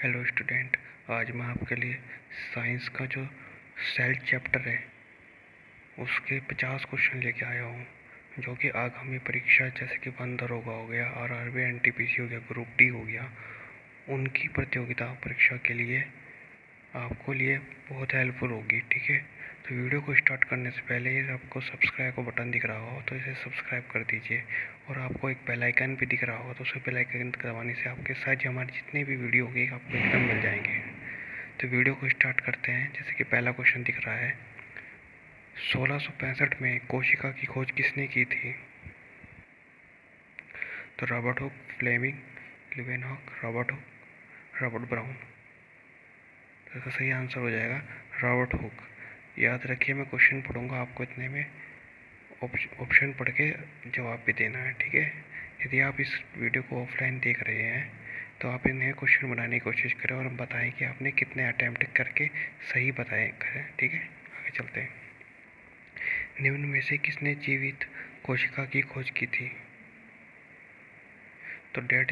Hello student. आज मैं आपके लिए साइंस का जो सेल चैप्टर है उसके 50 क्वेश्चन लेके आया हूँ, जो कि आगामी परीक्षा जैसे कि वन दरोगा हो गया, आरआरबी, एनटीपीसी हो गया, ग्रुप डी हो गया, उनकी प्रतियोगिता परीक्षा के लिए आपको लिए बहुत हेल्पफुल होगी। ठीक है, तो वीडियो को स्टार्ट करने से पहले ये आपको सब्सक्राइब का बटन दिख रहा हो तो इसे सब्सक्राइब कर दीजिए, और आपको एक बेल आइकन भी दिख रहा हो तो उसे बेल आइकन दबाने से आपके साथ हमारे जितने भी वीडियो होंगे आपको एकदम मिल जाएंगे। तो वीडियो को स्टार्ट करते हैं। जैसे कि पहला क्वेश्चन दिख रहा है, 1665 में कोशिका की खोज किसने की थी? तो Robert Hooke, Fleming, Leeuwenhoek, Robert Brown. तो इसका सही आंसर हो जाएगा रॉबर्ट हुक। याद रखिए, मैं क्वेश्चन पढ़ूंगा, आपको इतने में ऑप्शन पढ़ के जवाब भी देना है। ठीक है, यदि आप इस वीडियो को ऑफलाइन देख रहे हैं तो आप इन्हें क्वेश्चन बनाने की कोशिश करें और बताएं कि आपने कितने अटैम्प्ट करके सही बताए करें। ठीक है, आगे चलते हैं। निम्न में से किसने जीवित कोशिका की खोज की थी? तो डेड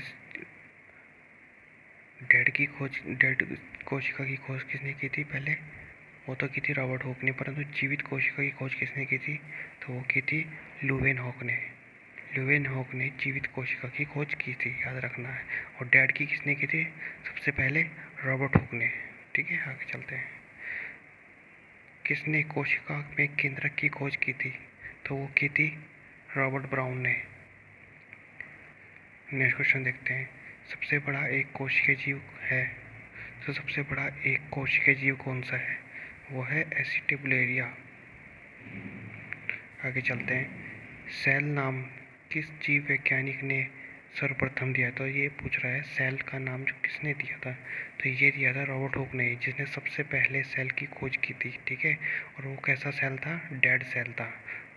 कोशिका की खोज किसने की थी? पहले वो तो की थी रॉबर्ट हुक ने, परंतु जीवित कोशिका की खोज किसने की थी? तो वो की थी लीवेनहॉक ने। लीवेनहॉक ने जीवित कोशिका की खोज की थी, याद रखना है। और डेड की किसने की थी? सबसे पहले रॉबर्ट हुक ने। ठीक है, आगे चलते हैं। किसने कोशिका में केंद्रक की खोज की थी? तो वो की थी रॉबर्ट ब्राउन ने। नेक्स्ट क्वेश्चन देखते हैं। सबसे बड़ा एक कोशिकीय जीव है, तो सबसे बड़ा एक कोशिकीय जीव कौन सा है? वो है एसिटिबुलेरिया। आगे चलते हैं। सेल नाम किस जीव वैज्ञानिक ने सर्वप्रथम दिया? तो ये पूछ रहा है सेल का नाम जो किसने दिया था, तो ये दिया था रॉबर्ट हुक ने, जिसने सबसे पहले सेल की खोज की थी। ठीक है, और वो कैसा सेल था? डेड सेल था,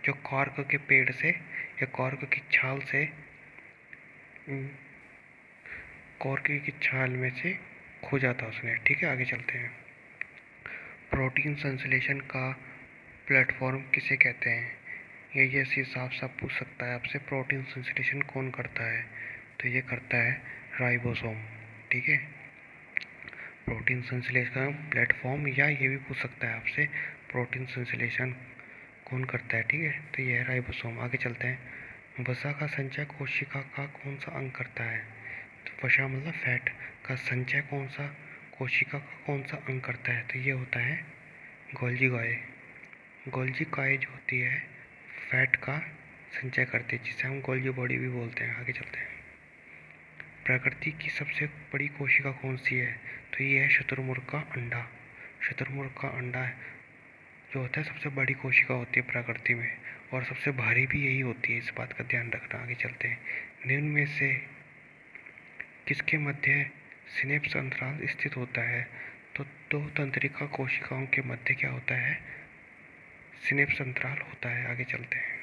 जो कॉर्क के पेड़ से या कॉर्क की छाल से कॉर्क की छाल में से खोजा था उसने। ठीक है, आगे चलते हैं। प्रोटीन संश्लेषण का प्लेटफॉर्म किसे कहते हैं? ये ऐसे साफ साफ पूछ सकता है आपसे, प्रोटीन संश्लेषण कौन करता है? तो ये करता है राइबोसोम। ठीक है, प्रोटीन संश्लेषण प्लेटफॉर्म, या ये भी पूछ सकता है आपसे प्रोटीन संश्लेषण कौन करता है। ठीक है, तो ये है राइबोसोम। आगे चलते हैं। वसा का संचय कोशिका का कौन सा अंग करता है? तो वसा मतलब फैट का संचय कौन सा कोशिका का कौन सा अंग करता है? तो ये होता है गोल्जी काय। गोल्जी काय जो होती है फैट का संचय करती है, जिसे हम गोल्जी बॉडी भी बोलते हैं। आगे चलते हैं। प्रकृति की सबसे बड़ी कोशिका कौन सी है? तो ये है शुतुरमुर्ग का अंडा। शुतुरमुर्ग का अंडा जो होता है सबसे बड़ी कोशिका होती है प्रकृति में, और सबसे भारी भी यही होती है, इस बात का ध्यान रखना। आगे चलते हैं। निम्न में से किसके मध्य सिनेप्स अंतराल स्थित होता है? तो दो तंत्रिका कोशिकाओं के मध्य क्या होता है? सिनेप्स अंतराल होता है। आगे चलते हैं।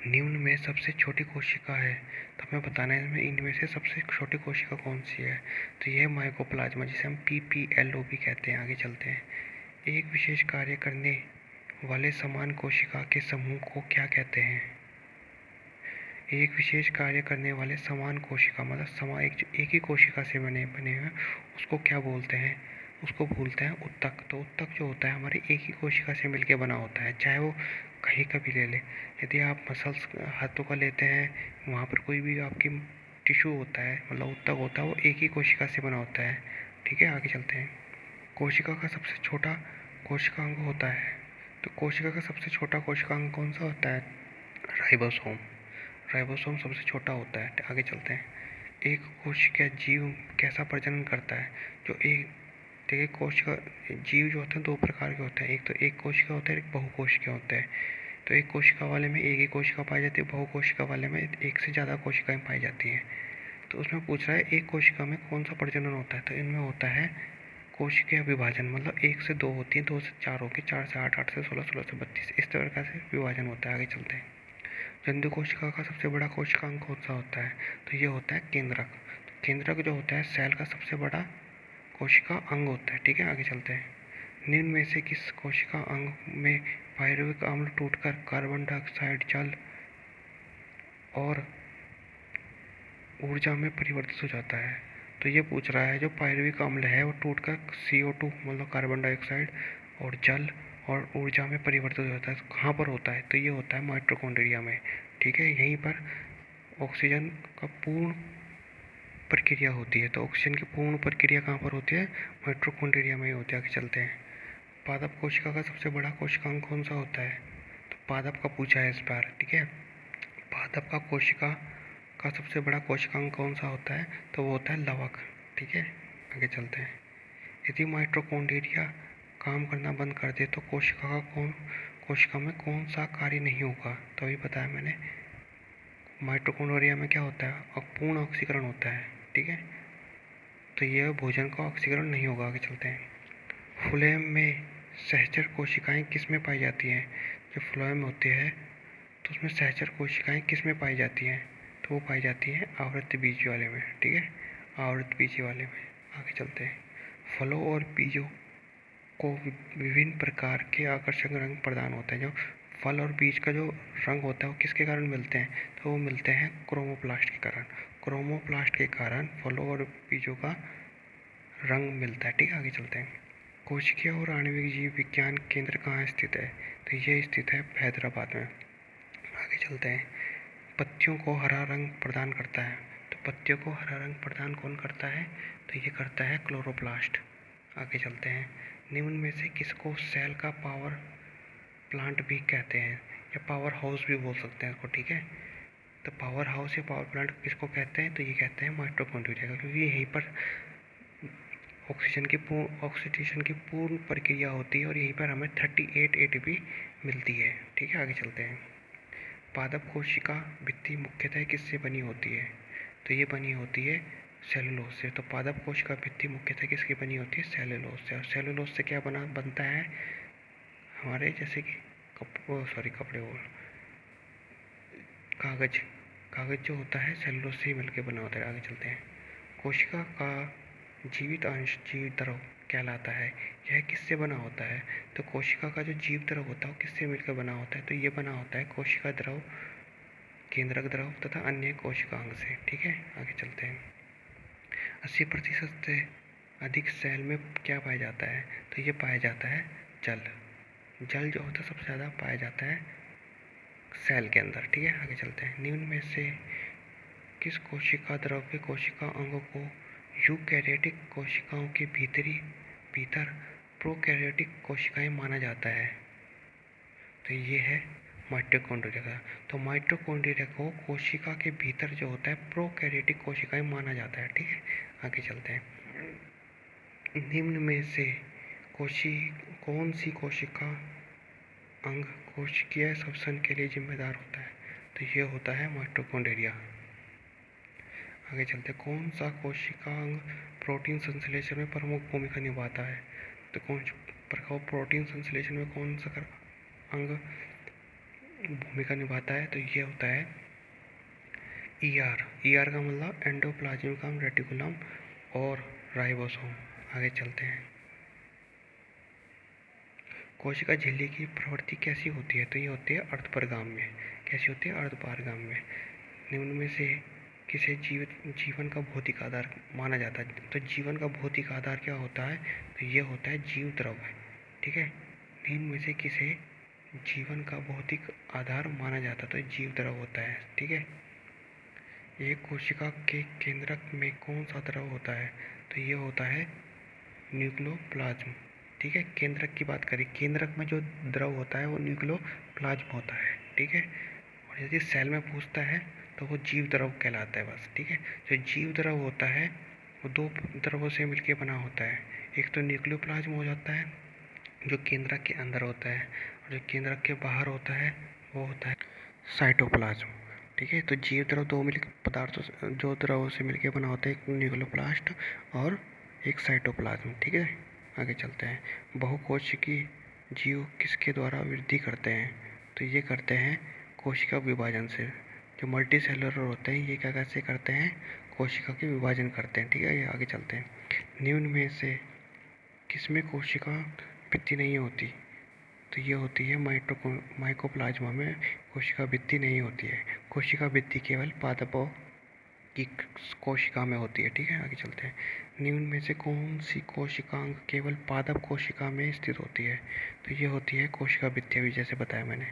निम्न में सबसे छोटी कोशिका है, तो हमें बताना है इसमें इनमें से सबसे छोटी कोशिका कौन सी है? तो यह है माइकोप्लाज्मा, जिसे हम PPLO भी कहते हैं। आगे चलते हैं। एक विशेष कार्य करने वाले समान कोशिका के समूह को क्या कहते हैं? एक विशेष कार्य करने वाले समान कोशिका मतलब एक ही कोशिका से बने हैं, उसको क्या बोलते हैं? उसको बोलते हैं उत्तक। तो उत्तक जो होता है हमारे एक ही कोशिका से मिलकर बना होता है, चाहे वो कहीं का भी ले ले। यदि आप मसल्स हाथों का लेते हैं, वहाँ पर कोई भी आपकी टिश्यू होता है मतलब उत्तक होता है, वो एक ही कोशिका से बना होता है। ठीक है, आगे चलते हैं। कोशिका का सबसे छोटा कोशिकांग होता है, तो कोशिका का सबसे छोटा कोशिकांग कौन सा होता है? राइबोसोम। राइबोसोम सबसे छोटा होता है। आगे चलते हैं। एक कोशिकीय जीव कैसा प्रजनन करता है? जो एक देखिए, कोशिका जीव जो होते हैं दो प्रकार के होते हैं, एक तो एक कोशिका होता है, एक बहुकोशिकीय होता है। तो एक कोशिका वाले में एक ही कोशिका पाई जाती है, बहुकोशिका वाले में एक से ज़्यादा कोशिकाएं पाई जाती हैं। तो उसमें पूछ रहा है एक कोशिका में कौन सा प्रजनन होता है? तो इनमें होता है कोशिकीय विभाजन, मतलब एक से दो होती है, दो से चार होकर, चार से आठ, आठ से 16, 16 से 32, इस तरह से विभाजन होता है। आगे चलते हैं। जंतु कोशिका का सबसे बड़ा कोशिकांग कौन सा होता है? तो ये होता है केंद्रक। केंद्रक जो होता है सेल का सबसे बड़ा कोशिका अंग होता है। ठीक है, आगे चलते हैं। निम्न में से किस कोशिका अंग में पायरुविक अम्ल टूटकर कार्बन डाइऑक्साइड, जल और ऊर्जा में परिवर्तित हो जाता है? तो ये पूछ रहा है जो पायरुविक अम्ल है वो टूट कर CO2 मतलब कार्बन डाइऑक्साइड और जल और ऊर्जा में परिवर्तित होता है। कहाँ पर होता है? तो ये होता है माइटोकॉन्ड्रिया में। ठीक है, यहीं पर ऑक्सीजन का पूर्ण प्रक्रिया होती है। तो ऑक्सीजन की पूर्ण प्रक्रिया कहाँ पर होती है? माइटोकॉन्ड्रिया में ही होती है। आगे चलते हैं। पादप कोशिका का सबसे बड़ा कोशिकांग कौन सा होता है? तो पादप का पूछा है इस बार। ठीक है, पादप का कोशिका का सबसे बड़ा कोशिकांग कौन सा होता है? तो वो होता है लवक। ठीक है, आगे चलते हैं। यदि माइटोकॉन्ड्रिया काम करना बंद कर दे तो कोशिका में कौन सा कार्य नहीं होगा? तो अभी बताया मैंने, माइटोकॉन्ड्रिया में क्या होता है? अपूर्ण ऑक्सीकरण होता है। ठीक है, तो यह भोजन का ऑक्सीकरण नहीं होगा। आगे चलते हैं। फ्लोएम में सहचर कोशिकाएं किस में पाई जाती हैं? जब फ्लोएम होते हैं तो उसमें सहचर कोशिकाएं किस में पाई जाती हैं? तो वो पाई जाती हैं आवृत्ति बीजी वाले में। ठीक है, आवृत्ति बीजी वाले में। आगे चलते हैं। फलों और बीजों को विभिन्न प्रकार के आकर्षक रंग प्रदान होते हैं। जो फल और बीज का जो रंग होता है वो किसके कारण मिलते हैं? तो वो मिलते हैं क्रोमोप्लास्ट के कारण। क्रोमोप्लास्ट के कारण फलों और बीजों का रंग मिलता है। ठीक है, आगे चलते हैं। कोशिकीय और आणविक जीव विज्ञान केंद्र कहाँ स्थित है? तो ये स्थित है हैदराबाद में। आगे चलते हैं। पत्तियों को हरा रंग प्रदान करता है। तो पत्तियों को हरा रंग प्रदान कौन करता है? तो ये करता है क्लोरोप्लास्ट। आगे चलते हैं। निम्न में से किसको सेल का पावर प्लांट भी कहते हैं या पावर हाउस भी बोल सकते हैं इसको? ठीक है, तो पावर हाउस या पावर प्लांट किसको कहते हैं? तो ये कहते हैं माइटोकॉन्ड्रिया, क्योंकि यहीं पर ऑक्सीडेशन की पूर्ण प्रक्रिया होती है और यहीं पर हमें 38 ATP मिलती है। ठीक है, आगे चलते हैं। पादप कोशिका भित्ति मुख्यतः किससे बनी होती है? तो ये बनी होती है सेलुलोज से। तो पादप कोशिका भित्ति मुख्यतः किसकी बनी होती है? सेलुलोज से। और सेलुलोज से क्या बनता है? हमारे जैसे कि कपड़े और कागज जो होता है सेलुलोज से ही मिलकर बना होता है। आगे चलते हैं। कोशिका का जीवित अंश जीव द्रव कहलाता है। यह किससे बना होता है? तो कोशिका का जो जीव द्रव होता है वो किससे मिलकर बना होता है? तो ये बना होता है कोशिका द्रव, केंद्रक द्रव तथा अन्य कोशिकांग से। ठीक है, आगे चलते हैं। 80% से अधिक सेल में क्या पाया जाता है? तो ये पाया जाता है जल। जल जो होता है सबसे ज़्यादा पाया जाता है सेल के अंदर। ठीक है, आगे चलते हैं। निम्न में से किस कोशिका द्रव्य कोशिका अंगों को यूकैरियोटिक कोशिकाओं के भीतर प्रोकैरियोटिक कोशिकाएं माना जाता है? तो ये है माइटोकॉन्ड्रिया का। तो माइटोकॉन्ड्रिया को कोशिका के भीतर जो होता है प्रोकैरियोटिक कोशिकाएं माना जाता है। ठीक है, आगे चलते हैं। निम्न में से कौन सी कोशिका अंग कोशिकीय श्वसन के लिए जिम्मेदार होता है? तो ये होता है माइटोकॉन्ड्रिया। आगे चलते हैं। कौन सा कोशिका अंग प्रोटीन संश्लेषण में प्रमुख भूमिका निभाता है? तो प्रोटीन संश्लेषण में कौन सा अंग भूमिका निभाता है? तो ये होता है ER का मतलब एंडोप्लाज्मिक रेटिकुलम और राइबोसोम। आगे चलते हैं। कोशिका झिल्ली की प्रवृत्ति कैसी होती है? तो ये होती है अर्धपरिगामी में। कैसी होती है? अर्धपरिगामी में। निम्न में से किसे जीवन का भौतिक आधार माना जाता है? तो जीवन का भौतिक आधार क्या होता है? तो ये होता है जीव द्रव। ठीक है, निम्न में से किसे जीवन का भौतिक आधार माना जाता है? तो जीव द्रव होता है। ठीक है, एक कोशिका के केंद्रक में कौन सा द्रव होता है? तो ये होता है न्यूक्लियोप्लाज्म। ठीक है, केंद्रक की बात करें, केंद्रक में जो द्रव होता है वो न्यूक्लियोप्लाज्म होता है। ठीक है, और यदि सेल में पूछता है तो वो जीव द्रव कहलाता है बस। ठीक है, जो जीव द्रव होता है वो दो द्रवों से मिलकर बना होता है। एक तो न्यूक्लियोप्लाज्म हो जाता है जो केंद्रक के अंदर होता है, और जो केंद्रक के बाहर होता है वो होता है साइटोप्लाज्म। ठीक है, तो जीव द्रव दो मिलकर पदार्थों जो द्रवों से मिलकर बना होता है, एक न्यूक्लियोप्लास्ट और एक साइटोप्लाज्म। ठीक है, आगे चलते हैं। बहुकोशिकीय जीव किसके द्वारा वृद्धि करते हैं? तो ये करते हैं कोशिका विभाजन से। जो मल्टी सेलुलर होते हैं ये क्या कैसे करते हैं? कोशिका के विभाजन करते हैं। ठीक है, ये आगे चलते हैं। निम्न में से किसमें कोशिका भित्ति नहीं होती? तो ये होती है माइकोप्लाज्मा में कोशिका भित्ति नहीं होती है। कोशिका भित्ति केवल पादपों की कोशिका में होती है। ठीक है, आगे चलते हैं। निम्न में से कौन सी कोशिकांग केवल पादप कोशिका में स्थित होती है? तो ये होती है कोशिका भित्ति, अभी जैसे बताया मैंने।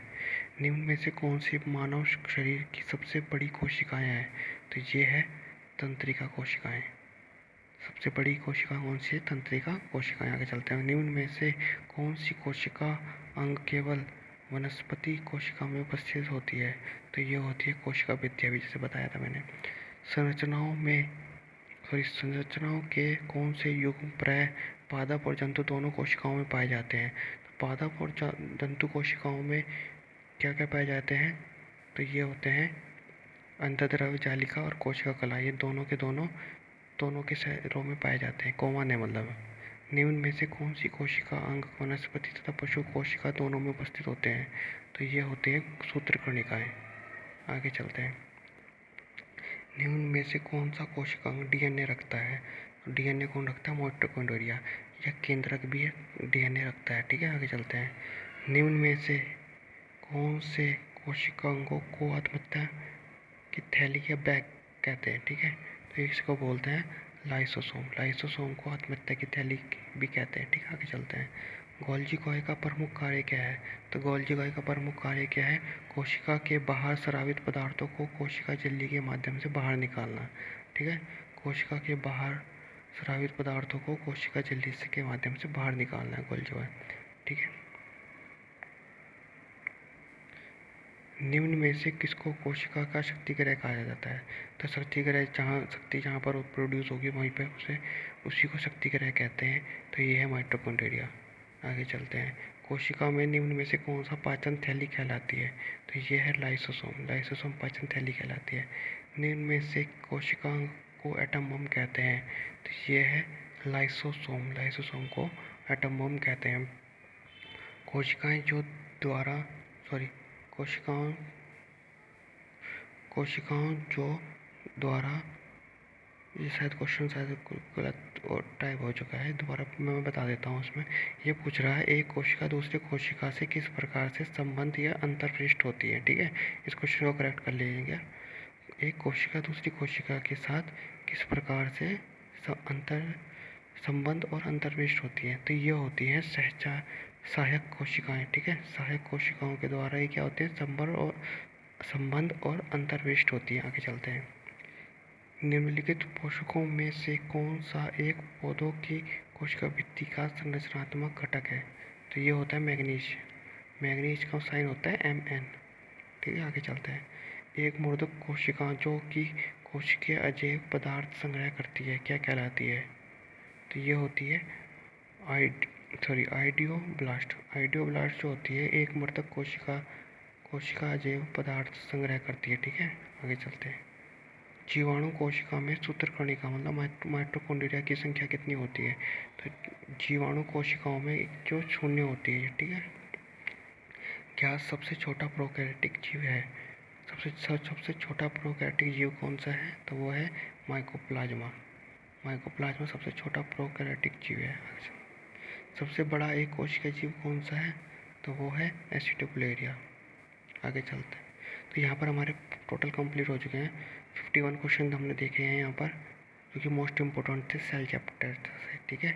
निम्न में से कौन सी मानव शरीर की सबसे बड़ी कोशिकाएं हैं? तो ये है तंत्रिका कोशिकाएं। सबसे बड़ी कोशिका कौन सी है? तंत्रिका कोशिकाएं। आगे चलते हैं। निम्न में से कौन सी कोशिका अंग केवल वनस्पति कोशिका में उपस्थित होती है? तो ये होती है कोशिका भित्ति, अभी जैसे बताया था मैंने। संरचनाओं के कौन से युग्म प्राय पादप और जंतु दोनों कोशिकाओं में पाए जाते हैं? तो पादप और जंतु कोशिकाओं में क्या क्या पाए जाते हैं? तो ये होते हैं अंतर्द्रव्य जालिका और कोशिका कला। ये दोनों के शरीरों में पाए जाते हैं, कॉमन है मतलब। निम्न में से कौन सी कोशिका अंग वनस्पति तथा पशु कोशिका दोनों में उपस्थित होते हैं? तो ये होते हैं सूत्रकृणिकाएं। आगे चलते हैं। निम्न में से कौन सा कोशिकांग डीएनए रखता है? डीएनए कौन रखता है? माइटोकॉन्ड्रिया। यह केंद्रक भी डीएनए रखता है। ठीक है, आगे चलते हैं। निम्न में से कौन से कोशिकांगों को आत्महत्या की थैली या बैग कहते हैं? ठीक है, तो इसको बोलते हैं लाइसोसोम। लाइसोसोम को आत्महत्या की थैली भी कहते हैं। ठीक है, आगे चलते हैं। गोल्जी कॉय का प्रमुख कार्य क्या है? तो गोल्जी कॉय का प्रमुख कार्य क्या है? कोशिका के बाहर स्रावित पदार्थों को कोशिका झिल्ली के माध्यम से बाहर निकालना। ठीक है, कोशिका के बाहर स्रावित पदार्थों को कोशिका झिल्ली के माध्यम से बाहर निकालना है गोल्जी कॉय। ठीक है। निम्न में से किसको कोशिका का शक्तिग्रह कहा जाता है? तो शक्ति जहाँ पर प्रोड्यूस होगी वहीं पे उसी को शक्तिग्रह कहते हैं। तो ये है माइटोकॉन्ड्रिया। आगे चलते हैं। कोशिका में निम्न में से कौन सा पाचन थैली कहलाती है? तो ये है लाइसोसोम। लाइसोसोम पाचन थैली कहलाती है। निम्न में से कोशिका को एटम बम कहते हैं? तो ये है लाइसोसोम। लाइसोसोम को एटम बम कहते हैं। कोशिकाएं जो द्वारा सॉरी कोशिकाओं द्वारा ये शायद क्वेश्चन गलत और टाइप हो चुका है, दोबारा मैं बता देता हूँ। उसमें ये पूछ रहा है एक कोशिका दूसरी कोशिका से किस प्रकार से संबंध या अंतर्पृष्ठ होती है। ठीक है, इस क्वेश्चन को करेक्ट कर लीजिएगा। एक कोशिका दूसरी कोशिका के साथ किस प्रकार से संबंध और अंतर्पृष्ठ होती है? तो ये होती है सहायक कोशिकाएं। ठीक है, सहायक कोशिकाओं के द्वारा ये क्या होते हैं? संबंध और अंतर्पृष्ठ होती है। आगे चलते हैं। निम्नलिखित पोषकों में से कौन सा एक पौधों की कोशिका भित्ति का संरचनात्मक घटक है? तो ये होता है मैग्नीज। मैग्नीज का साइन होता है Mn। ठीक है, आगे चलते हैं। एक मूर्धक कोशिका जो कि कोशिकीय अजैव पदार्थ संग्रह करती है क्या कहलाती है? तो ये होती है आइडियोब्लास्ट। आइडियोब्लास्ट जो होती है एक मूर्धक कोशिका अजैव पदार्थ संग्रह करती है। ठीक है, आगे चलते हैं। जीवाणु कोशिका में सूत्रकृणिका मतलब माइटोकॉन्ड्रिया की संख्या कितनी होती है? तो जीवाणु कोशिकाओं में जो शून्य होती है। ठीक है। क्या सबसे छोटा प्रोकैरियोटिक जीव है? सबसे छोटा प्रोकैरियोटिक जीव कौन सा है? तो वो है माइकोप्लाज्मा। माइकोप्लाज्मा सबसे छोटा प्रोकैरियोटिक जीव है। सबसे बड़ा एक कोशिका जीव कौन सा है? तो वो है एसिडोप्टेरिया। आगे चलते हैं। तो यहाँ पर हमारे टोटल कंप्लीट हो चुके हैं। 51 क्वेश्चन हमने देखे हैं यहाँ पर, जो कि मोस्ट इम्पोर्टेंट थे सेल चैप्टर से। ठीक है।